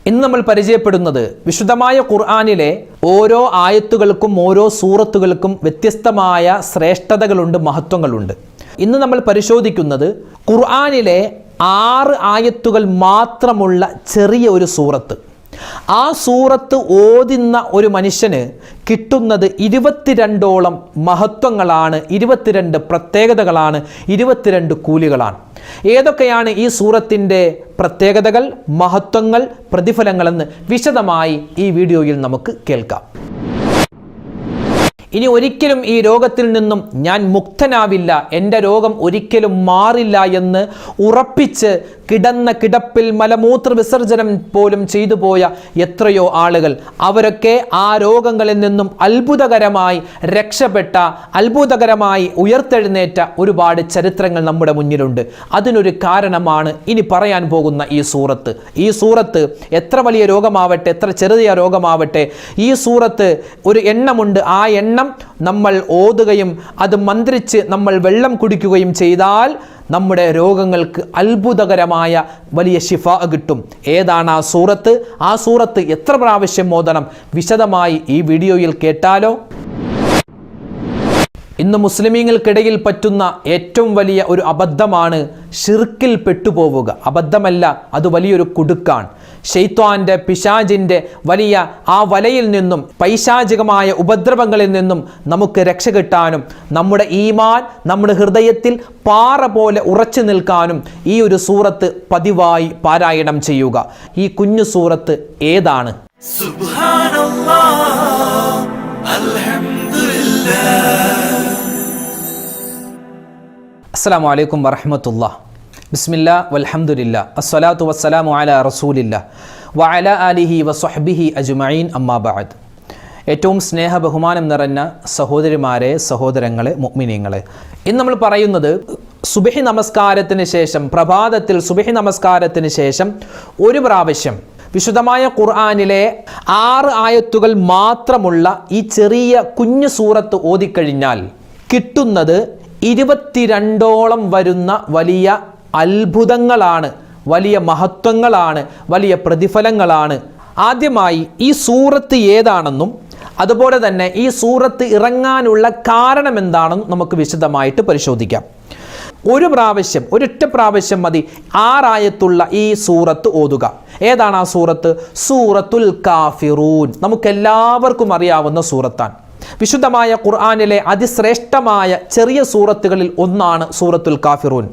ഇന്ന് നമ്മൾ പരിചയപ്പെടുന്നത് വിശുദ്ധമായ ഖുർആനിലെ ഓരോ ആയത്തുകൾക്കും ഓരോ സൂറത്തുകൾക്കും വ്യത്യസ്തമായ ശ്രേഷ്ഠതകളുണ്ട്, മഹത്വങ്ങളുണ്ട്. ഇന്ന് നമ്മൾ പരിശോധിക്കുന്നത് ഖുർആനിലെ 6 ആയത്തുകൾ മാത്രമുള്ള ചെറിയ ഒരു സൂറത്ത്. ആ സൂറത്ത് ഓതുന്ന ഒരു മനുഷ്യന് കിട്ടുന്നത് 22ഓളം മഹത്വങ്ങളാണ്, 22 പ്രത്യേകതകളാണ്, 22 കൂലികളാണ്. ഏതൊക്കെയാണ് ഈ സൂറത്തിൻ്റെ പ്രത്യേകതകൾ, മഹത്വങ്ങൾ, പ്രതിഫലങ്ങളെന്ന് വിശദമായി ഈ വീഡിയോയിൽ നമുക്ക് കേൾക്കാം. ഇനി ഒരിക്കലും ഈ രോഗത്തിൽ നിന്നും ഞാൻ മുക്തനാവില്ല, എൻ്റെ രോഗം ഒരിക്കലും മാറില്ല എന്ന് ഉറപ്പിച്ച് കിടന്ന കിടപ്പിൽ മലമൂത്ര വിസർജനം പോലും ചെയ്തു പോയ എത്രയോ ആളുകൾ, അവരൊക്കെ ആ രോഗങ്ങളിൽ നിന്നും അത്ഭുതകരമായി രക്ഷപ്പെട്ട, അത്ഭുതകരമായി ഉയർത്തെഴുന്നേറ്റ ഒരുപാട് ചരിത്രങ്ങൾ നമ്മുടെ മുന്നിലുണ്ട്. അതിനൊരു കാരണമാണ് ഇനി പറയാൻ പോകുന്ന ഈ സൂറത്ത്. ഈ സൂറത്ത് എത്ര വലിയ രോഗമാവട്ടെ, എത്ര ചെറിയ രോഗമാവട്ടെ, ഈ സൂറത്ത് ഒരു എണ്ണമുണ്ട്. ആ എണ്ണം നമ്മൾ ഓതുകയും അത് മന്ത്രിച്ച് നമ്മൾ വെള്ളം കുടിക്കുകയും ചെയ്താൽ നമ്മുടെ രോഗങ്ങൾക്ക് അത്ഭുതകരമായ വലിയ ശിഫാ കിട്ടും. ഏതാണ് ആ സൂറത്ത്? ആ സൂറത്ത് എത്ര പ്രാവശ്യം ഓതണം? വിശദമായി ഈ വീഡിയോയിൽ കേട്ടാലോ? ഇന്ന് മുസ്ലിമീങ്ങൾക്കിടയിൽ പറ്റുന്ന ഏറ്റവും വലിയ ഒരു അബദ്ധമാണ് ഷിർക്കിൽ പെട്ടുപോവുക. അബദ്ധമല്ല, അത് വലിയൊരു കുടുക്കാണ്. ശൈത്വാന്റെ, പിശാചിൻ്റെ വലിയ ആ വലയിൽ നിന്നും, പൈശാചികമായ ഉപദ്രവങ്ങളിൽ നിന്നും നമുക്ക് രക്ഷ കിട്ടാനും നമ്മുടെ ഈമാൻ നമ്മുടെ ഹൃദയത്തിൽ പാറ പോലെ ഉറച്ചു നിൽക്കാനും ഈ ഒരു സൂറത്ത് പതിവായി പാരായണം ചെയ്യുക. ഈ കുഞ്ഞു സൂറത്ത് ഏതാണ്? അസ്സലാമു അലൈക്കും വറഹ്മത്തുള്ളാഹി. ബിസ്മില്ലാ വൽഹംദുലില്ലാ അസ്സലാത്തു വസ്സലാമു അലാ റസൂലില്ലാ വഅലാ ആലിഹി വസ്വഹ്ബിഹി അജ്മഈൻ, അമ്മാ ബഅദ്. ഏറ്റവും സ്നേഹ ബഹുമാനം നിറഞ്ഞ സഹോദരിമാരെ, സഹോദരങ്ങളെ, മുഅ്മിനീങ്ങളെ, ഇന്ന് നമ്മൾ പറയുന്നത് സുബഹി നമസ്കാരത്തിന് ശേഷം, പ്രഭാതത്തിൽ സുബഹി നമസ്കാരത്തിന് ശേഷം ഒരു പ്രാവശ്യം വിശുദ്ധമായ ഖുർആനിലെ 6 ആയത്തുകൾ മാത്രമുള്ള ഈ ചെറിയ കുഞ്ഞു സൂറത്ത് ഓതിക്കഴിഞ്ഞാൽ കിട്ടുന്നത് 22ഓളം വരുന്ന വലിയ അത്ഭുതങ്ങളാണ്, വലിയ മഹത്വങ്ങളാണ്, വലിയ പ്രതിഫലങ്ങളാണ്. ആദ്യമായി ഈ സൂറത്ത് ഏതാണെന്നും അതുപോലെ തന്നെ ഈ സൂറത്ത് ഇറങ്ങാനുള്ള കാരണം എന്താണെന്നും നമുക്ക് വിശദമായിട്ട് പരിശോധിക്കാം. ഒരു പ്രാവശ്യം, ഒരൊറ്റ പ്രാവശ്യം മതി 6 ആയത്തുള്ള ഈ സൂറത്ത് ഓതുക. ഏതാണ് ആ സൂറത്ത്? സൂറത്തുൽ കാഫിറൂൻ. നമുക്കെല്ലാവർക്കും അറിയാവുന്ന സൂറത്താണ്. വിശുദ്ധമായ ഖുർആനിലെ അതിശ്രേഷ്ഠമായ ചെറിയ സൂറത്തുകളിൽ ഒന്നാണ് സൂറത്തുൽ കാഫിറൂൻ.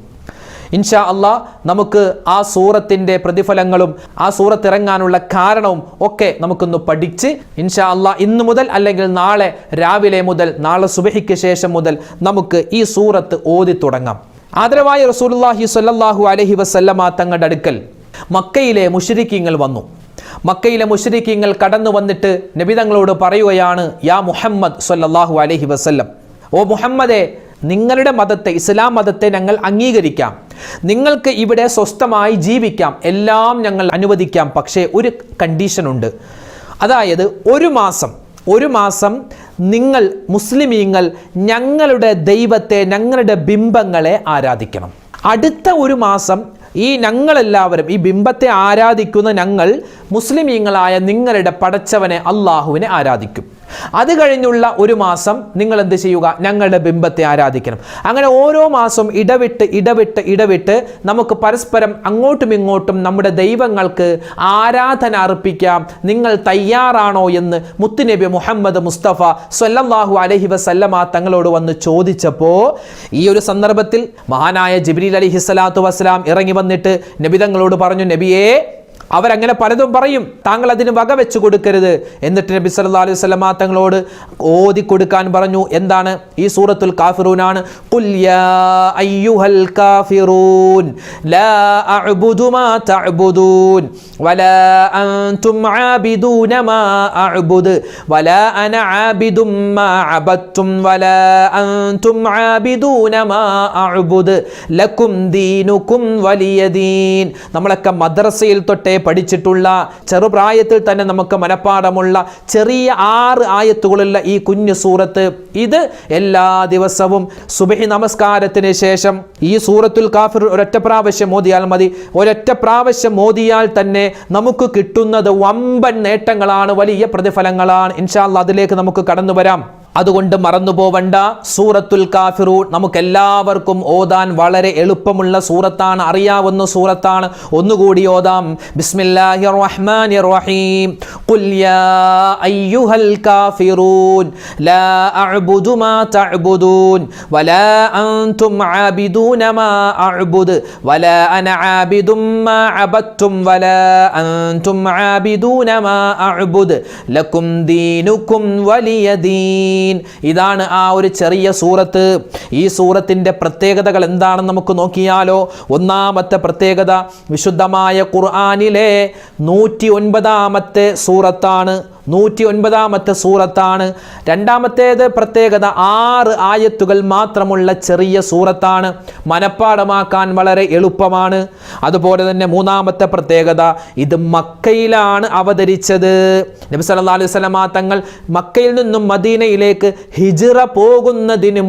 ഇൻഷാ അല്ലാഹ് നമുക്ക് ആ സൂറത്തിൻ്റെ പ്രതിഫലങ്ങളും ആ സൂറത്ത് ഇറങ്ങാനുള്ള കാരണവും ഒക്കെ നമുക്കൊന്ന് പഠിച്ച് ഇൻഷാ അല്ലാഹ് ഇന്ന് മുതൽ അല്ലെങ്കിൽ നാളെ രാവിലെ മുതൽ, നാളെ സുബഹിക്ക് ശേഷം മുതൽ നമുക്ക് ഈ സൂറത്ത് ഓതി തുടങ്ങാം. ആദരവായ റസൂലുള്ളാഹി സ്വല്ലല്ലാഹു അലൈഹി വസല്ലമ തങ്ങളുടെ അടുക്കൽ മക്കയിലെ മുശ്രിക്കീങ്ങൾ വന്നു. മക്കയിലെ മുശ്രിക്കീങ്ങൾ കടന്നു വന്നിട്ട് നബി തങ്ങളോട് പറയുകയാണ്, യാ മുഹമ്മദ് സ്വല്ലല്ലാഹു അലൈഹി വസല്ലം, ഓ മുഹമ്മദേ, നിങ്ങളുടെ മതത്തെ, ഇസ്ലാം മതത്തെ ഞങ്ങൾ അംഗീകരിക്കാം, നിങ്ങൾക്ക് ഇവിടെ സ്വസ്ഥമായി ജീവിക്കാം, എല്ലാം ഞങ്ങൾ അനുവദിക്കാം. പക്ഷേ ഒരു കണ്ടീഷനുണ്ട്. അതായത് ഒരു മാസം നിങ്ങൾ മുസ്ലിമീങ്ങൾ ഞങ്ങളുടെ ദൈവത്തെ, ഞങ്ങളുടെ ബിംബങ്ങളെ ആരാധിക്കണം. അടുത്ത ഒരു മാസം ഈ ഞങ്ങളെല്ലാവരും, ഈ ബിംബത്തെ ആരാധിക്കുന്ന ഞങ്ങൾ മുസ്ലിമീങ്ങളായ നിങ്ങളുടെ പടച്ചവനെ, അള്ളാഹുവിനെ ആരാധിക്കും. അത് കഴിഞ്ഞുള്ള ഒരു മാസം നിങ്ങൾ എന്ത് ചെയ്യുക? ഞങ്ങളുടെ ബിംബത്തെ ആരാധിക്കണം. അങ്ങനെ ഓരോ മാസം ഇടവിട്ട് നമുക്ക് പരസ്പരം അങ്ങോട്ടും ഇങ്ങോട്ടും നമ്മുടെ ദൈവങ്ങൾക്ക് ആരാധന അർപ്പിക്കാം. നിങ്ങൾ തയ്യാറാണോ എന്ന് മുത്തുനബി മുഹമ്മദ് മുസ്തഫ സ്വല്ലല്ലാഹു അലൈഹി വസല്ലമ തങ്ങളോട് വന്ന് ചോദിച്ചപ്പോൾ, ഈ ഒരു സന്ദർഭത്തിൽ മഹാനായ ജിബ്രീൽ അലൈഹിസ്സലാത്തു വസ്സലാം ഇറങ്ങി വന്നിട്ട് നബി തങ്ങളോട് പറഞ്ഞു, നബിയേ, അവരങ്ങനെ പലതും പറയും, താങ്കൾ അതിന് വക വെച്ച് കൊടുക്കരുത്. എന്നിട്ട് നബി സല്ലല്ലാഹു അലൈഹി വസല്ലം തങ്ങളോട് ഓതി കൊടുക്കാൻ പറഞ്ഞു. എന്താണ്? ഈ സൂറത്തുൽ കാഫിറൂനാണ്. ഖുൽ യാ അയ്യുഹൽ കാഫിറൂൻ ലാ അഅ്ബുദു മാ തഅ്ബുദൂൻ വലാ അൻതും ആബിദൂന മാ അഅ്ബുദു വലാ അന ആബിദും മാ അബദ്തും വലാ അൻതും ആബിദൂന മാ അഅ്ബുദു ലക്കും ദീനുക്കും വലിയ ദീൻ. നമ്മളൊക്കെ മദ്രസയിൽ തൊട്ടേ പഠിച്ചിട്ടുള്ള, ചെറുപ്രായത്തിൽ തന്നെ നമുക്ക് മനഃപ്പാഠമുള്ള ചെറിയ 6 ആയത്തുകളുള്ള ഈ കുഞ്ഞു സൂറത്ത്, ഇത് എല്ലാ ദിവസവും സുബ്ഹി നമസ്കാരത്തിന് ശേഷം ഈ സൂറത്തുൽ കാഫിർ ഒരൊറ്റ പ്രാവശ്യം ഓതിയാൽ മതി. ഒരൊറ്റ പ്രാവശ്യം ഓതിയാൽ തന്നെ നമുക്ക് കിട്ടുന്നത് വമ്പൻ നേട്ടങ്ങളാണ്, വലിയ പ്രതിഫലങ്ങളാണ്. ഇൻഷാ അല്ലാഹ് അതിലേക്ക് നമുക്ക് കടന്നു വരാം. അതുകൊണ്ട് മറന്നു പോവണ്ട, സൂറത്തുൽ കാഫിറൂൻ നമുക്കെല്ലാവർക്കും ഓതാൻ വളരെ എളുപ്പമുള്ള സൂറത്താണ്, അറിയാവുന്ന സൂറത്താണ്. ഒന്നുകൂടി ഓതാം. ബിസ്മില്ലാഹിർ റഹ്മാനിർ റഹീം. ഖുൽ യാ അയ്യുഹൽ കാഫിറൂൻ ലാ അഅ്ബുദു മാ തഅ്ബുദൂൻ വലാ അൻതും ആബിദൂന മാ അഅ്ബുദു വലാ അന ആബിദും മാ അബദ്തും വലാ അൻതും ആബിദൂന മാ അഅ്ബുദു ലക്കും ദീനുക്കും വലിയ ദീൻ. ഇതാണ് ആ ഒരു ചെറിയ സൂറത്ത്. ഈ സൂറത്തിന്റെ പ്രത്യേകതകൾ എന്താണെന്ന് നമുക്ക് നോക്കിയാലോ. ഒന്നാമത്തെ പ്രത്യേകത, വിശുദ്ധമായ ഖുർആനിലെ 109ാമത്തെ സൂറത്താണ്. 109ാമത്തെ സൂറത്താണ്. രണ്ടാമത്തേത് പ്രത്യേകത, 6 ആയത്തുകൾ മാത്രമുള്ള ചെറിയ സൂറത്താണ്. മനഃപ്പാഠമാക്കാൻ വളരെ എളുപ്പമാണ്. അതുപോലെ തന്നെ മൂന്നാമത്തെ പ്രത്യേകത, ഇത് മക്കയിലാണ് അവതരിച്ചത്. നബി സല്ലല്ലാഹു അലൈഹി വസല്ലമ തങ്ങൾ മക്കയിൽ നിന്നും മദീനയിലേക്ക് ഹിജ്റ പോകുന്നതിന്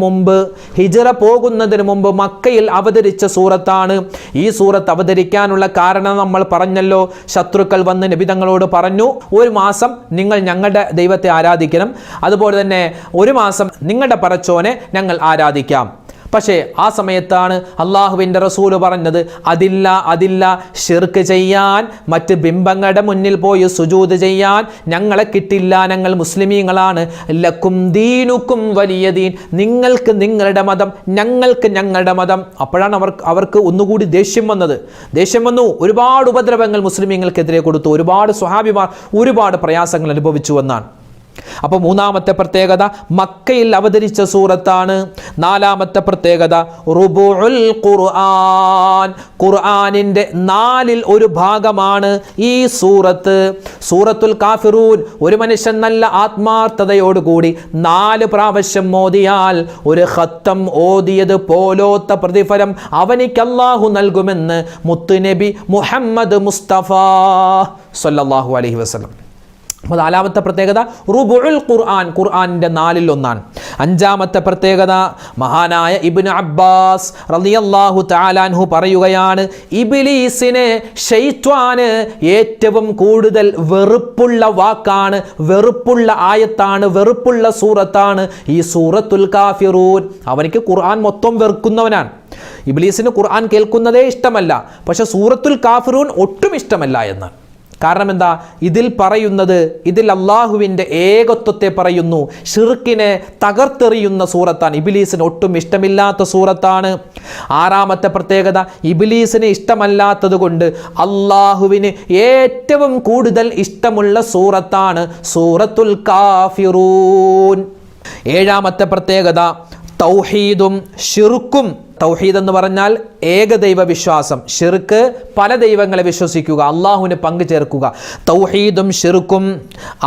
മുമ്പ് മക്കയിൽ അവതരിച്ച സൂറത്താണ്. ഈ സൂറത്ത് അവതരിക്കാനുള്ള കാരണം നമ്മൾ പറഞ്ഞല്ലോ. ശത്രുക്കൾ വന്ന് നബി തങ്ങളോട് പറഞ്ഞു, 1 മാസം നിങ്ങൾ ഞങ്ങളുടെ ദൈവത്തെ ആരാധിക്കണം, അതുപോലെ തന്നെ 1 മാസം നിങ്ങളുടെ പടച്ചോനെ ഞങ്ങൾ ആരാധിക്കാം. പക്ഷേ ആ സമയത്താണ് അള്ളാഹുവിൻ്റെ റസൂല് പറഞ്ഞത്, അതില്ല, ശിർക്ക് ചെയ്യാൻ, മറ്റ് ബിംബങ്ങളുടെ മുന്നിൽ പോയി സുജൂദ് ചെയ്യാൻ ഞങ്ങളെ കിട്ടില്ല, ഞങ്ങൾ മുസ്ലിമീങ്ങളാണ്. ലക്കും ദീനുക്കും വലിയ ദീൻ, നിങ്ങൾക്ക് നിങ്ങളുടെ മതം, ഞങ്ങൾക്ക് ഞങ്ങളുടെ മതം. അപ്പോഴാണ് അവർക്ക് ഒന്നുകൂടി ദേഷ്യം വന്നു. ഒരുപാട് ഉപദ്രവങ്ങൾ മുസ്ലിമീങ്ങൾക്കെതിരെ കൊടുത്തു. ഒരുപാട് സ്വഹാബിമാർ ഒരുപാട് പ്രയാസങ്ങൾ അനുഭവിച്ചു എന്നാണ്. അപ്പോൾ മൂന്നാമത്തെ പ്രത്യേകത, മക്കയിൽ അവതരിച്ച സൂറത്താണ്. നാലാമത്തെ പ്രത്യേകത, റുബുഉൽ ഖുർആൻ, ഖുർആനിൻ്റെ 4ൽ 1 ഭാഗമാണ് ഈ സൂറത്ത്. സൂറത്തുൽ കാഫിറൂൻ ഒരു മനുഷ്യൻ നല്ല ആത്മാർത്ഥതയോടുകൂടി 4 പ്രാവശ്യം ഓതിയാൽ ഒരു ഖത്തം ഓതിയത് പോലോത്ത പ്രതിഫലം അവനിക്ക് അല്ലാഹു നൽകുമെന്ന് മുത്തുനബി മുഹമ്മദ് മുസ്തഫ സല്ലല്ലാഹു അലൈഹി വസല്ലം. 4ാമത്തെ പ്രത്യേകത, റുബുഉൽ ഖുർആൻ, ഖുർആനിൻ്റെ 4ൽ 1ആണ്. 5ാമത്തെ പ്രത്യേകത, മഹാനായ ഇബ്നു അബ്ബാസ് റളിയല്ലാഹു തആല അൻഹു പറയുകയാണ്, ഇബ്ലീസിന്, ശൈത്വാന് ഏറ്റവും കൂടുതൽ വെറുപ്പുള്ള വാക്കാണ്, വെറുപ്പുള്ള ആയത്താണ്, വെറുപ്പുള്ള സൂറത്താണ് ഈ സൂറത്തുൽ കാഫിറൂൻ. അവനിക്ക് ഖുർആൻ മൊത്തം വെറുക്കുന്നവനാണ്. ഇബ്ലീസിന് ഖുർആൻ കേൾക്കുന്നതേ ഇഷ്ടമല്ല, പക്ഷെ സൂറത്തുൽ കാഫിറൂൻ ഒട്ടും ഇഷ്ടമല്ല എന്നാണ്. കാരണം എന്താ? ഇതിൽ അള്ളാഹുവിൻ്റെ ഏകത്വത്തെ പറയുന്നു, ഷിർക്കിനെ തകർത്തെറിയുന്ന സൂറത്താണ്. ഇബ്ലീസിന് ഒട്ടും ഇഷ്ടമില്ലാത്ത സൂറത്താണ്. 6ാമത്തെ പ്രത്യേകത, ഇബ്ലീസിന് ഇഷ്ടമല്ലാത്തത് കൊണ്ട് അള്ളാഹുവിന് ഏറ്റവും കൂടുതൽ ഇഷ്ടമുള്ള സൂറത്താണ് സൂറത്തുൽ കാഫിറൂൻ. 7ാമത്തെ പ്രത്യേകത, തൗഹീദും ഷിർക്കും. തൗഹീദ് എന്ന് പറഞ്ഞാൽ ഏകദൈവ വിശ്വാസം, ഷിർക്ക് പല ദൈവങ്ങളെ വിശ്വസിക്കുക, അള്ളാഹുവിന് പങ്കു ചേർക്കുക. തൗഹീദും ഷിർക്കും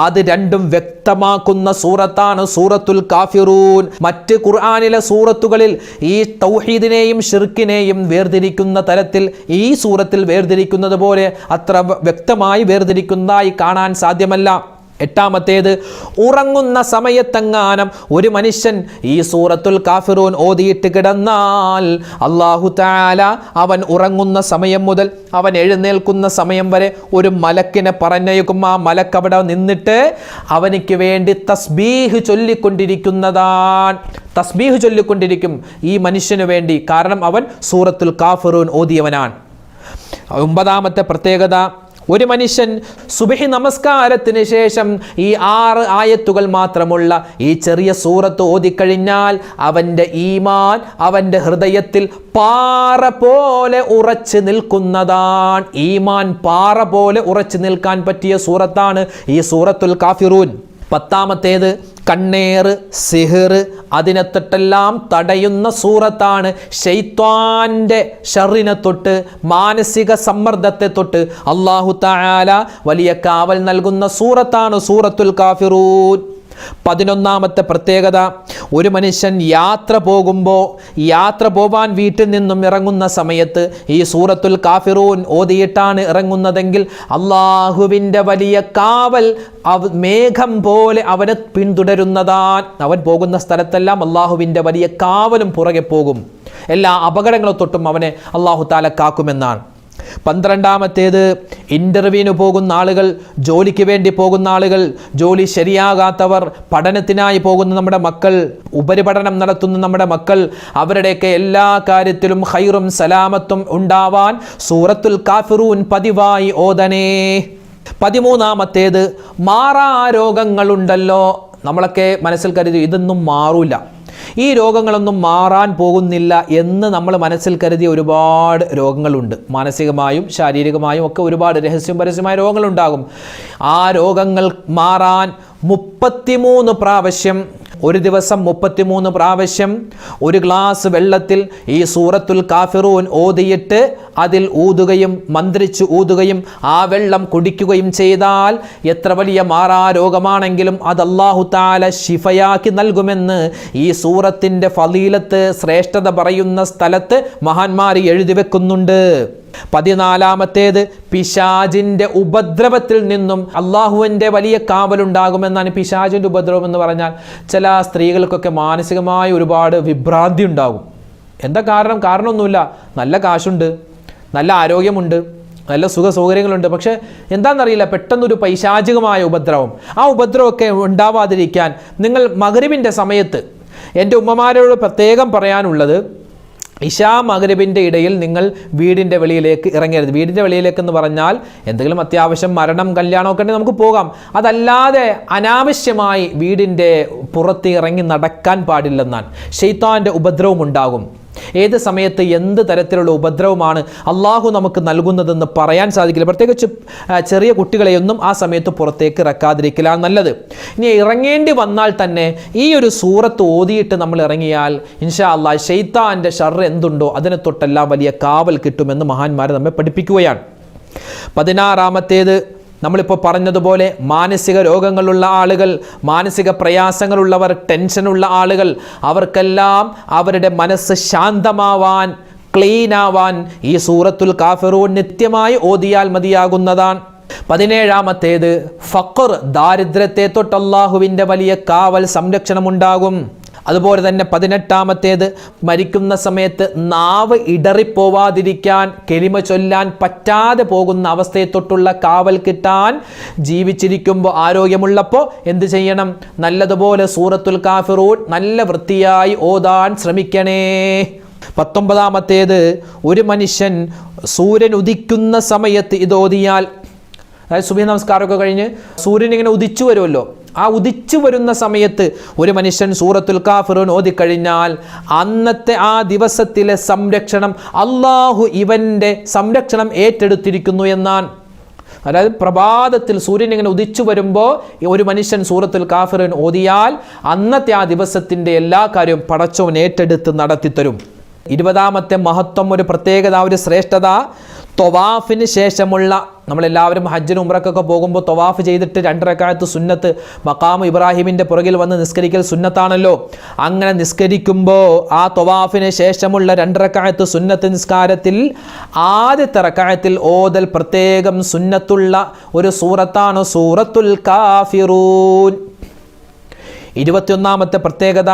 അത് രണ്ടും വ്യക്തമാക്കുന്ന സൂറത്താണ് സൂറത്തുൽ കാഫിറൂൻ. മറ്റ് ഖുർആനിലെ സൂറത്തുകളിൽ ഈ തൗഹീദിനെയും ഷിർക്കിനെയും വേർതിരിക്കുന്ന തരത്തിൽ ഈ സൂറത്തിൽ വേർതിരിക്കുന്നത് പോലെ അത്ര വ്യക്തമായി വേർതിരിക്കുന്നതായി കാണാൻ സാധ്യമല്ല. 8ാമത്തേത്, ഉറങ്ങുന്ന സമയത്തെങ്ങാനും ഒരു മനുഷ്യൻ ഈ സൂറത്തുൽ കാഫിറൂൻ ഓതിയിട്ട് കിടന്നാൽ അല്ലാഹു തആല അവൻ ഉറങ്ങുന്ന സമയം മുതൽ അവൻ എഴുന്നേൽക്കുന്ന സമയം വരെ ഒരു മലക്കിനെ പറഞ്ഞയക്കും. ആ മലക്ക് അവിടെ നിന്നിട്ട് അവനിക്ക് വേണ്ടി തസ്ബീഹ് ചൊല്ലിക്കൊണ്ടിരിക്കുന്നതാണ്. തസ്ബീഹ് ചൊല്ലിക്കൊണ്ടിരിക്കും ഈ മനുഷ്യന് വേണ്ടി, കാരണം അവൻ സൂറത്തുൽ കാഫിറൂൻ ഓതിയവനാണ്. 9ാമത്തെ പ്രത്യേകത, ഒരു മനുഷ്യൻ സുബ്ഹി നമസ്കാരത്തിന് ശേഷം ഈ 6 ആയത്തുകൾ മാത്രമുള്ള ഈ ചെറിയ സൂറത്ത് ഓതിക്കഴിഞ്ഞാൽ അവൻ്റെ ഈമാൻ അവൻ്റെ ഹൃദയത്തിൽ പാറ പോലെ ഉറച്ചു നിൽക്കുന്നതാണ്. ഈമാൻ പാറ പോലെ ഉറച്ചു നിൽക്കാൻ പറ്റിയ സൂറത്താണ് ഈ സൂറത്തുൽ കാഫിറൂൻ. 10ാമത്തേത്, കണ്ണേറ്, സിഹിർ അതിനെ തൊട്ടെല്ലാം തടയുന്ന സൂറത്താണ്. ശൈത്വാന്റെ ഷർറിനെ തൊട്ട്, മാനസിക സമ്മർദ്ദത്തെ തൊട്ട് അല്ലാഹു തആല വലിയ കാവൽ നൽകുന്ന സൂറത്താണ് സൂറത്തുൽ കാഫിറൂൻ. 11ാമത്തെ പ്രത്യേകത, ഒരു മനുഷ്യൻ യാത്ര പോവാൻ വീട്ടിൽ നിന്നും ഇറങ്ങുന്ന സമയത്ത് ഈ സൂറത്തുൽ കാഫിറൂൻ ഓതിയിട്ടാണ് ഇറങ്ങുന്നതെങ്കിൽ അള്ളാഹുവിൻ്റെ വലിയ കാവൽ മേഘം പോലെ അവനെ പിന്തുടരുന്നതാണ്. അവൻ പോകുന്ന സ്ഥലത്തെല്ലാം അള്ളാഹുവിൻ്റെ വലിയ കാവലും പുറകെ പോകും. എല്ലാ അപകടങ്ങളെ തൊട്ടും അവനെ അള്ളാഹു താല കാക്കുമെന്നാണ്. 12ാമത്തേത്, ഇൻ്റർവ്യൂവിന് പോകുന്ന ആളുകൾ, ജോലിക്ക് വേണ്ടി പോകുന്ന ആളുകൾ, ജോലി ശരിയാകാത്തവർ, പഠനത്തിനായി പോകുന്ന നമ്മുടെ മക്കൾ, ഉപരിപഠനം നടത്തുന്ന നമ്മുടെ മക്കൾ, അവരുടെയൊക്കെ എല്ലാ കാര്യത്തിലും ഖൈറും സലാമത്തും ഉണ്ടാവാൻ സൂറത്തുൽ കാഫിറൂൻ പതിവായി ഓതണേ. 13ാമത്തേത്, മാറാരോഗങ്ങളുണ്ടല്ലോ. നമ്മളൊക്കെ മനസ്സിൽ കരുതി ഇതൊന്നും മാറൂല, ഈ രോഗങ്ങളൊന്നും മാറാൻ പോകുന്നില്ല എന്ന് നമ്മൾ മനസ്സിൽ കരുതിയ ഒരുപാട് രോഗങ്ങളുണ്ട്. മാനസികമായും ശാരീരികമായും ഒക്കെ ഒരുപാട് പരസ്യമായ രോഗങ്ങളുണ്ടാകും. ആ രോഗങ്ങൾ മാറാൻ 33 പ്രാവശ്യം, ഒരു ദിവസം 33 പ്രാവശ്യം ഒരു ഗ്ലാസ് വെള്ളത്തിൽ ഈ സൂറത്തുൽ കാഫിറൂൻ ഓതിയിട്ട് അതിൽ ഊതുകയും മന്ത്രിച്ച് ഊതുകയും ആ വെള്ളം കുടിക്കുകയും ചെയ്താൽ എത്ര വലിയ മാറാരോഗമാണെങ്കിലും അത് അല്ലാഹു തആല ശിഫയാക്കി നൽകുമെന്ന് ഈ സൂറത്തിൻ്റെ ഫളീലത്ത്, ശ്രേഷ്ഠത പറയുന്ന സ്ഥലത്ത് മഹാന്മാർ എഴുതി വെക്കുന്നുണ്ട്. 14ാമത്തേത്, പിശാചിൻ്റെ ഉപദ്രവത്തിൽ നിന്നും അള്ളാഹുവിൻ്റെ വലിയ കാവലുണ്ടാകുമെന്നാണ്. പിശാചിൻ്റെ ഉപദ്രവം എന്ന് പറഞ്ഞാൽ ചില സ്ത്രീകൾക്കൊക്കെ മാനസികമായ ഒരുപാട് വിഭ്രാന്തി ഉണ്ടാകും. എന്താ കാരണം? കാരണമൊന്നുമില്ല, നല്ല കാശുണ്ട്, നല്ല ആരോഗ്യമുണ്ട്, നല്ല സൗകര്യങ്ങളുണ്ട്. പക്ഷേ എന്താണെന്നറിയില്ല, പെട്ടെന്നൊരു പൈശാചികമായ ഉപദ്രവം. ആ ഉപദ്രവമൊക്കെ ഉണ്ടാവാതിരിക്കാൻ നിങ്ങൾ മഗ്‌രിബിൻ്റെ സമയത്ത്, എൻ്റെ ഉമ്മമാരോട് പ്രത്യേകം പറയാനുള്ളത്, ഇശാ മഗ്‌രിബിൻ്റെ ഇടയിൽ നിങ്ങൾ വീടിൻ്റെ വെളിയിലേക്ക് ഇറങ്ങരുത്. വീടിൻ്റെ വെളിയിലേക്ക് എന്ന് പറഞ്ഞാൽ എന്തെങ്കിലും അത്യാവശ്യം മരണം, കല്യാണമൊക്കെ ഉണ്ടെങ്കിൽ നമുക്ക് പോകാം. അതല്ലാതെ അനാവശ്യമായി വീടിൻ്റെ പുറത്ത് ഇറങ്ങി നടക്കാൻ പാടില്ലെന്നാണ്. ശൈത്താൻ്റെ ഉപദ്രവം ഉണ്ടാകും. ഏത് സമയത്ത് എന്ത് തരത്തിലുള്ള ഉപദ്രവമാണ് അള്ളാഹു നമുക്ക് നൽകുന്നതെന്ന് പറയാൻ സാധിക്കില്ല. പ്രത്യേകിച്ച് ചെറിയ കുട്ടികളെയൊന്നും ആ സമയത്ത് പുറത്തേക്ക് ഇറക്കാതിരിക്കലാണ് നല്ലത്. ഇനി ഇറങ്ങേണ്ടി വന്നാൽ തന്നെ ഈ ഒരു സൂറത്ത് ഓതിയിട്ട് നമ്മൾ ഇറങ്ങിയാൽ ഇൻഷാ അല്ലാഹ് ശൈത്താൻ്റെ ഷർറ് എന്തുണ്ടോ അതിനെ തൊട്ടെല്ലാം വലിയ കാവൽ കിട്ടുമെന്ന് മഹാന്മാർ നമ്മെ പഠിപ്പിക്കുകയാണ്. 16ാമത്തേത്, നമ്മളിപ്പോൾ പറഞ്ഞതുപോലെ മാനസിക രോഗങ്ങളുള്ള ആളുകൾ, മാനസിക പ്രയാസങ്ങളുള്ളവർ, ടെൻഷനുള്ള ആളുകൾ, അവർക്കെല്ലാം അവരുടെ മനസ്സ് ശാന്തമാവാൻ, ക്ലീനാവാൻ ഈ സൂറത്തുൽ കാഫിറൂൻ നിത്യമായി ഓതിയാൽ മതിയാകുന്നതാണ്. 17ാമത്തേത്, ഫഖർ, ദാരിദ്ര്യത്തെ തൊട്ട് അല്ലാഹുവിൻ്റെ വലിയ കാവൽ, സംരക്ഷണമുണ്ടാകും. അതുപോലെ തന്നെ 18ാമത്തേത്, മരിക്കുന്ന സമയത്ത് നാവ് ഇടറിപ്പോവാതിരിക്കാൻ, കെലിമ ചൊല്ലാൻ പറ്റാതെ പോകുന്ന അവസ്ഥയെ തൊട്ടുള്ള കാവൽ കിട്ടാൻ, ജീവിച്ചിരിക്കുമ്പോൾ ആരോഗ്യമുള്ളപ്പോൾ എന്ത് ചെയ്യണം? നല്ലതുപോലെ സൂറത്തുൽ കാഫിറൂൻ നല്ല വൃത്തിയായി ഓതാൻ ശ്രമിക്കണേ. 19ാമത്തേത്, ഒരു മനുഷ്യൻ സൂര്യൻ ഉദിക്കുന്ന സമയത്ത് ഇത് ഓതിയാൽ, അതായത് സുബഹി നമസ്കാരമൊക്കെ കഴിഞ്ഞ് സൂര്യൻ ഇങ്ങനെ ഉദിച്ചു വരുമല്ലോ, ആ ഉദിച്ചു വരുന്ന സമയത്ത് ഒരു മനുഷ്യൻ സൂറത്തുൽ കാഫിറൂൻ ഓതിക്കഴിഞ്ഞാൽ അന്നത്തെ ആ ദിവസത്തിലെ സംരക്ഷണം അള്ളാഹു ഇവൻ്റെ സംരക്ഷണം ഏറ്റെടുത്തിരിക്കുന്നു എന്നാണ്. അതായത് പ്രഭാതത്തിൽ സൂര്യൻ ഇങ്ങനെ ഉദിച്ചു വരുമ്പോൾ ഒരു മനുഷ്യൻ സൂറത്തുൽ കാഫിറൂൻ ഓതിയാൽ അന്നത്തെ ആ ദിവസത്തിൻ്റെ എല്ലാ കാര്യവും പടച്ചവൻ ഏറ്റെടുത്ത് നടത്തിത്തരും. 20ാമത്തെ മഹത്വം, ഒരു പ്രത്യേകത, ഒരു ശ്രേഷ്ഠത, തൊവാഫിന് ശേഷമുള്ള, നമ്മളെല്ലാവരും ഹജ്ജിന് ഉംറക്കൊക്കെ പോകുമ്പോൾ തൊവാഫ് ചെയ്തിട്ട് 2 റക്അത്ത് സുന്നത്ത് മഖാം ഇബ്രാഹിമിൻ്റെ പുറകിൽ വന്ന് നിസ്കരിക്കൽ സുന്നത്താണല്ലോ. അങ്ങനെ നിസ്കരിക്കുമ്പോൾ ആ തൊവാഫിന് ശേഷമുള്ള 2 റക്അത്ത് സുന്നത്ത് നിസ്കാരത്തിൽ ആദ്യത്തെ റക്അത്തിൽ ഓതൽ പ്രത്യേകം സുന്നത്തുള്ള ഒരു സൂറത്താണ് സൂറത്തുൽ കാഫിറൂൻ. 21ാമത്തെ പ്രത്യേകത,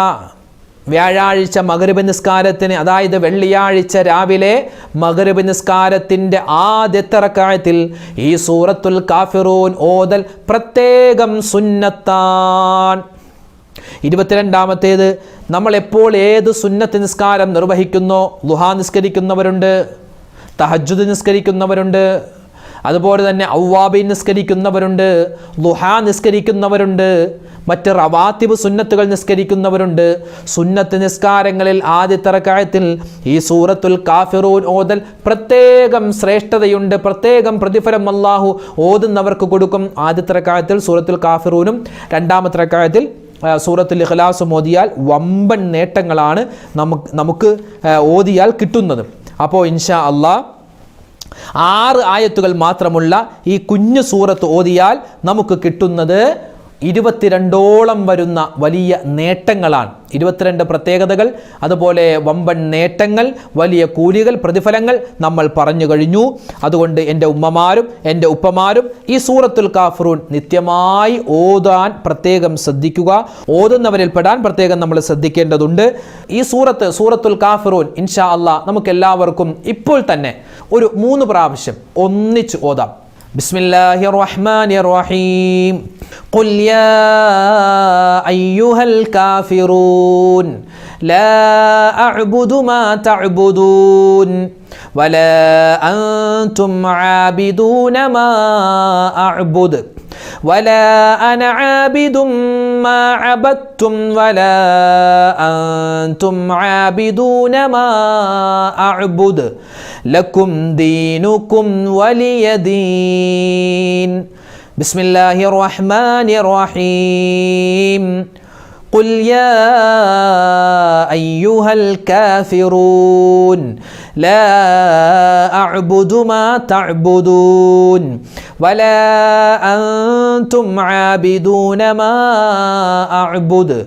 വ്യാഴാഴ്ച മഗ്‌രിബ് നിസ്കാരത്തിന്, അതായത് വെള്ളിയാഴ്ച രാവിലെ മഗ്‌രിബ് നിസ്കാരത്തിൻ്റെ ആദ്യത്തെ റക്അത്തിൽ ഈ സൂറത്തുൽ കാഫിറൂൻ ഓതൽ പ്രത്യേകം സുന്നത്താണ്. 22ാമത്തേത്, നമ്മളെപ്പോൾ ഏത് സുന്നത്ത് നിസ്കാരം നിർവഹിക്കുന്നോ, ളുഹാ നിസ്കരിക്കുന്നവരുണ്ട്, തഹജ്ജുദ് നിസ്കരിക്കുന്നവരുണ്ട്, അതുപോലെ തന്നെ അവ്വാബീൻ നിസ്കരിക്കുന്നവരുണ്ട്, ളുഹാ നിസ്കരിക്കുന്നവരുണ്ട്, മറ്റ് റവാത്തിബ് സുന്നത്തുകൾ നിസ്കരിക്കുന്നവരുണ്ട്. സുന്നത്ത് നിസ്കാരങ്ങളിൽ ആദ്യത്തെ റക്അത്തിൽ ഈ സൂറത്തുൽ കാഫിറൂൻ ഓതൽ പ്രത്യേകം ശ്രേഷ്ഠതയുണ്ട്, പ്രത്യേകം പ്രതിഫലം അല്ലാഹു ഓതുന്നവർക്ക് കൊടുക്കും. ആദ്യത്തെ റക്അത്തിൽ സൂറത്തുൽ കാഫിറൂനും 2ാമത്തെ റക്അത്തിൽ സൂറത്തുൽ ഇഖ്ലാസും ഓതിയാൽ വമ്പൻ നേട്ടങ്ങളാണ് നമുക്ക് ഓതിയാൽ കിട്ടുന്നത്. അപ്പോൾ ഇൻഷാ അല്ലാഹ് 6 ആയത്തുകൾ മാത്രമുള്ള ഈ കുഞ്ഞു സൂറത്ത് ഓതിയാൽ നമുക്ക് കിട്ടുന്നത് 22ഓളം വരുന്ന വലിയ നേട്ടങ്ങളാണ്. 22 പ്രത്യേകതകൾ, അതുപോലെ വമ്പൻ നേട്ടങ്ങൾ, വലിയ കൂലികൾ, പ്രതിഫലങ്ങൾ നമ്മൾ പറഞ്ഞു കഴിഞ്ഞു. അതുകൊണ്ട് എൻ്റെ ഉമ്മമാരും എൻ്റെ ഉപ്പമാരും ഈ സൂറത്തുൽ കാഫിറൂൻ നിത്യമായി ഓതാൻ പ്രത്യേകം ശ്രദ്ധിക്കുക. ഓതുന്നവരിൽ പെടാൻ പ്രത്യേകം നമ്മൾ ശ്രദ്ധിക്കേണ്ടതുണ്ട്. ഈ സൂറത്തുൽ കാഫിറൂൻ ഇൻഷാ അല്ലാഹ് നമുക്ക് എല്ലാവർക്കും ഇപ്പോൾ തന്നെ ഒരു 3 പ്രാവശ്യം ഒന്നിച്ച് ഓതാം. ബിസ്മില്ലാഹിർ റഹ്മാനിർ റഹീം. ഖുൽ യാ അയ്യുഹൽ കാഫിറൂൻ ലാ അഅ്ബുദു മാ തഅ്ബുദൂൻ വലാ അൻതും ആബിദൂന മാ അഅ്ബുദു വലാ അന ആബിദും മാ അബദ്തും വലാ അൻതും ആബിദൂന മാ അഅ്ബുദു ലക്കും ദീനുക്കും വലിയ ദീൻ. ബിസ്മില്ലാഹിർ റഹ്മാനിർ റഹീം. ഖുൽ യാ അയ്യുഹൽ കാഫിറൂൻ ലാ അഅ്ബുദു മാ തഅ്ബുദൂൻ വലാ അൻതും ആബിദൂന മാ അഅ്ബുദു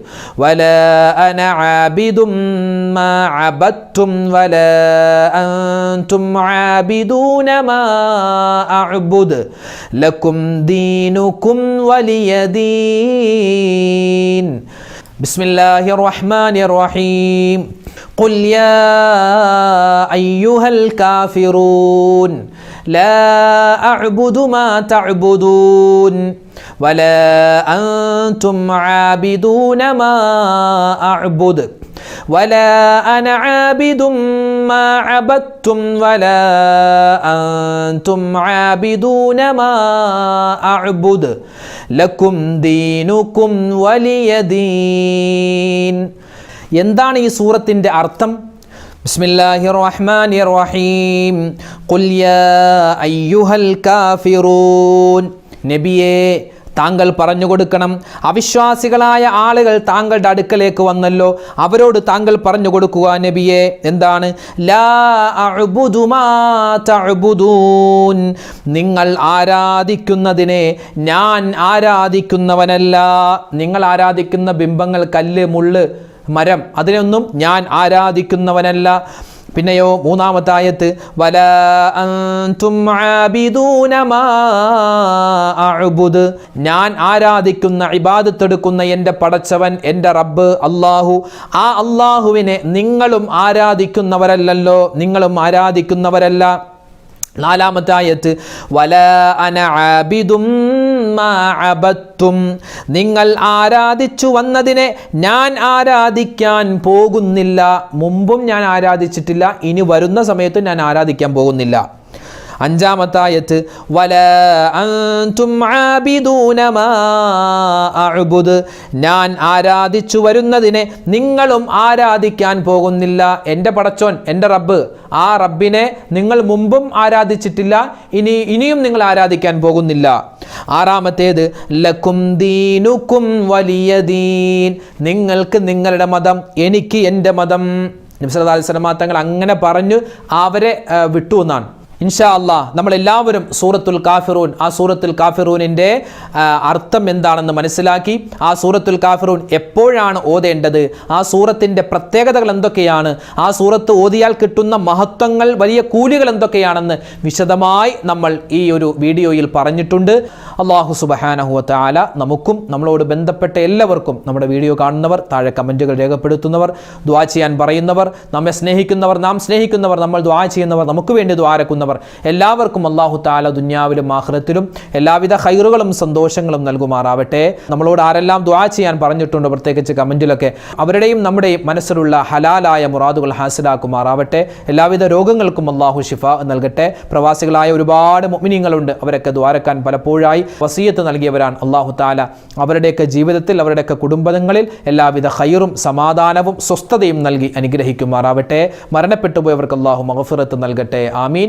വലാ അന ആബിദും മാ അബദ്തും വലാ അൻതും ആബിദൂന മാ അഅ്ബുദു ലക്കും ദീനുക്കും വലിയ ദീൻ. ബിസ്മില്ലാഹിർ റഹ്മാനിർ റഹീം. ഖുൽ യാ അയ്യുഹൽ കാഫിറൂൻ ലാ അഅ്ബുദു മാ തഅ്ബുദൂൻ വലാ അൻതും ആബിദൂന മാ അഅ്ബുദു വലാ അന ആബിദും മാ അബദ്തും വലാ അൻതും ആബിദൂന മാ അഅ്ബുദു ലക്കും ദീനുക്കും വലിയ ദീൻ. എന്താണ് ഈ സൂറത്തിൻ്റെ അർത്ഥം? ബിസ്മില്ലാഹിർ റഹ്മാനിർ റഹീം. ഖുൽ യാ അയ്യുഹൽ കാഫിറൂൻ. നബിയേ, താങ്കൾ പറഞ്ഞു കൊടുക്കണം. അവിശ്വാസികളായ ആളുകൾ താങ്കളുടെ അടുക്കലേക്ക് വന്നല്ലോ, അവരോട് താങ്കൾ പറഞ്ഞു കൊടുക്കുക നബിയെ. എന്താണ്? ലാ അഅ്ബുദു മാ തഅ്ബുദൂൻ. നിങ്ങൾ ആരാധിക്കുന്നതിനെ ഞാൻ ആരാധിക്കുന്നവനല്ല. നിങ്ങൾ ആരാധിക്കുന്ന ബിംബങ്ങൾ, കല്ല്, മുള്ള്, മരം, അതിനൊന്നും ഞാൻ ആരാധിക്കുന്നവനല്ല. പിന്നെയോ 3-ാമത്തെ ആയത്ത്, വലാ അൻതും ആബിദൂന മാ അഅ്ബുദു. ഞാൻ ആരാധിക്കുന്ന, ഇബാദത്തെടുക്കുന്ന എൻ്റെ പടച്ചവൻ, എൻ്റെ റബ്ബ് അല്ലാഹു, ആ അല്ലാഹുവിനെ നിങ്ങളും ആരാധിക്കുന്നവരല്ലല്ലോ, നിങ്ങളും ആരാധിക്കുന്നവരല്ല. 4-ാമത്തെ ആയത്ത്, വലാ അന ആബിദും മാ അബദ്തും. നിങ്ങൾ ആരാധിച്ചു വന്നതിനെ ഞാൻ ആരാധിക്കാൻ പോകുന്നില്ല. മുമ്പും ഞാൻ ആരാധിച്ചിട്ടില്ല, ഇനി വരുന്ന സമയത്തും ഞാൻ ആരാധിക്കാൻ പോകുന്നില്ല. 5-ാമത്തെ ആയത്ത്, വലാ അൻതും ആബിദൂന മാ അഅ്ബുദു. ഞാൻ ആരാധിച്ചു വരുന്നതിനെ നിങ്ങളും ആരാധിക്കാൻ പോകുന്നില്ല. എൻ്റെ പടച്ചോൻ, എൻ്റെ റബ്ബ്, ആ റബ്ബിനെ നിങ്ങൾ മുമ്പും ആരാധിച്ചിട്ടില്ല, ഇനിയും നിങ്ങൾ ആരാധിക്കാൻ പോകുന്നില്ല. 6-ാമത്തേത്, ലക്കും ദീനുക്കും വലിയ ദീൻ. നിങ്ങൾക്ക് നിങ്ങളുടെ മതം, എനിക്ക് എൻ്റെ മതം. നബി സല്ലല്ലാഹു അലൈഹി വസല്ലം തങ്ങൾ അങ്ങനെ പറഞ്ഞു അവരെ വിട്ടു എന്നാണ്. ഇൻഷാ അല്ലാഹ് നമ്മളെല്ലാവരും സൂറത്തുൽ കാഫിറൂൻ, ആ സൂറത്തുൽ കാഫിറൂനിൻ്റെ അർത്ഥം എന്താണെന്ന് മനസ്സിലാക്കി, ആ സൂറത്തുൽ കാഫിറൂൻ എപ്പോഴാണ് ഓതേണ്ടത്, ആ സൂറത്തിൻ്റെ പ്രത്യേകതകൾ എന്തൊക്കെയാണ്, ആ സൂറത്ത് ഓതിയാൽ കിട്ടുന്ന മഹത്വങ്ങൾ, വലിയ കൂലികൾ എന്തൊക്കെയാണെന്ന് വിശദമായി നമ്മൾ ഈ ഒരു വീഡിയോയിൽ പറഞ്ഞിട്ടുണ്ട്. അല്ലാഹു സുബ്ഹാനഹു വ തആല നമുക്കും നമ്മളോട് ബന്ധപ്പെട്ട എല്ലാവർക്കും, നമ്മുടെ വീഡിയോ കാണുന്നവർ, താഴെ കമൻറ്റുകൾ രേഖപ്പെടുത്തുന്നവർ, ദുആ ചെയ്യാൻ പറയുന്നവർ, നമ്മെ സ്നേഹിക്കുന്നവർ, നാം സ്നേഹിക്കുന്നവർ, നമ്മൾ ദുആ ചെയ്യുന്നവർ, നമുക്ക് വേണ്ടി ദുആരക്കുന്നവർ, എല്ലാവർക്കും അല്ലാഹു തആല ദുനിയാവിലും ആഖിറത്തിലും എല്ലാവിധ ഖൈറുകളും സന്തോഷങ്ങളും നൽകുമാറാവട്ടെ. നമ്മളോട് ആരെല്ലാം ദുആ ചെയ്യാൻ പറഞ്ഞിട്ടുണ്ടോ, പ്രത്യേകിച്ച് കമൻറ്റിലൊക്കെ, അവരുടെയും നമ്മുടെയും മനസ്സിലുള്ള ഹലാലായ മുറാദുകൾ ഹാസിലാക്കുമാറാവട്ടെ. എല്ലാവിധ രോഗങ്ങൾക്കും അല്ലാഹു ശിഫാ നൽകട്ടെ. പ്രവാസികളായ ഒരുപാട് മുഅ്മിനീങ്ങളുണ്ട്, അവരൊക്കെ ദുആരക്കാൻ പലപ്പോഴായി വസിയത്ത് നൽകിയവരാണ്. അല്ലാഹു തആല അവരുടെയൊക്കെ ജീവിതത്തിൽ, അവരുടെയൊക്കെ കുടുംബങ്ങളിൽ എല്ലാവിധ ഖൈറും സമാധാനവും സ്വസ്ഥതയും നൽകി അനുഗ്രഹിക്കുമാറാവട്ടെ. മരണപ്പെട്ടുപോയവർക്ക് അല്ലാഹു മഗ്ഫിറത്ത് നൽകട്ടെ. ആമീൻ.